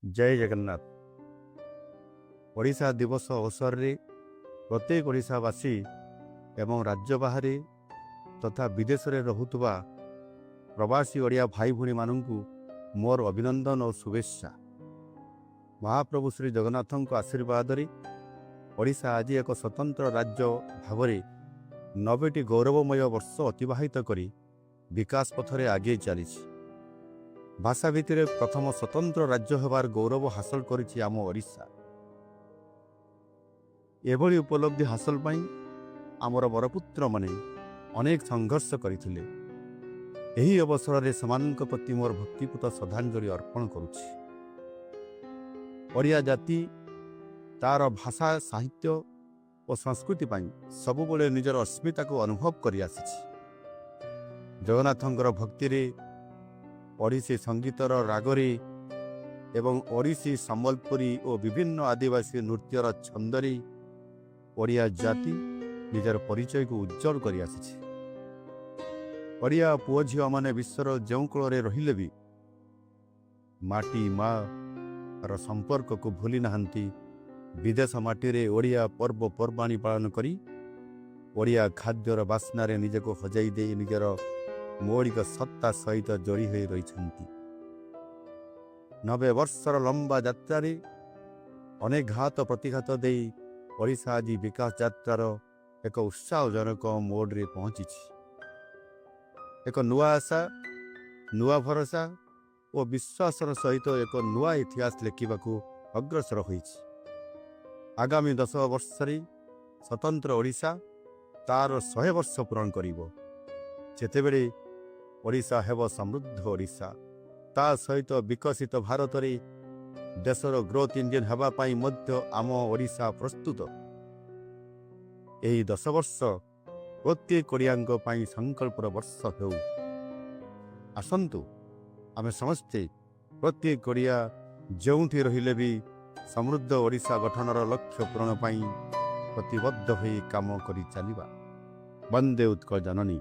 जय जगन्नाथ। ओडिशा दिवस अवसर रे प्रत्येक ओडिशावासी एवं राज्य बाहर तथा विदेश में रहुतबा प्रवासी ओडिया भाई भूणी मानू मोर अभिनंदन और शुभेच्छा। महाप्रभु श्री जगन्नाथ आशीर्वाद ओडिशा आज एक स्वतंत्र राज्य भाव 90टी गौरवमय वर्ष अतिबाहित करी विकास पथरे आगे चली भाषा भित्तिर प्रथम स्वतंत्र राज्य होबार गौरव हासिल करिछि आम ओडिशा। एभली उपलब्धि हासिल पाई आमर बरपुत्र माने अनेक संघर्ष करथिले। एही अवसर रे समानक प्रति मोर भक्तिपूत श्रद्धांजलि अर्पण करुछि। ओडिया जाति तार भाषा साहित्य और संस्कृति पाई सबुबले निजर अस्मिता को अनुभव करि आसिछि। जगन्नाथंकर भक्ति रे ओडिसी संगीतर रागरे एवं ओडिसी संबलपुरी और विभिन्न आदिवासी नृत्यर छंदरे ओडिया जाति निजर परिचय को उज्जवल करि आसिछि। ओडिया पुओ झियो माने विश्वर जो कूल रहिले भी माटी माँ र संपर्क को भूली नाहंती। विदेश माटी रे ओडिया पर्व पर्वाणी पालन करी ओडिया खाद्यर बास्नारे निजको हजाई दे निजर मौलिक सत्ता सहित जोड़ी हो रही। 90 वर्षर लंबा यात्रा अनेक घात प्रतिघात दे ओडिशा आज विकास यात्रार एक उत्साहजनक मोड्रे पहुंची। एक नुआ आशा नुआ भरोसा और विश्वासर सहित एक नुआ इतिहास लिखा अग्रसर होइछि। आगामी 10 वर्ष स्वतंत्र ओडिशा तार 100 वर्ष पूरण करिवो। जेतेबेले ओडिशा हेब समृद्ध ओडिशा ता सहित विकसित भारत रे देशर ग्रोथ इंजिन हेबा पाई मध्य आम ओडिशा प्रस्तुत। एही 10 वर्ष प्रत्येक ओडियांक पाई संकल्पर वर्ष हेउ। आसंतु आमे समस्ते प्रत्येक ओडिया जोंठी रहिले भी समृद्ध ओडिशा गठनर लक्ष्य पूरण पाई प्रतिबद्ध होई काम करि चलिबा। वंदे उत्कल जननी।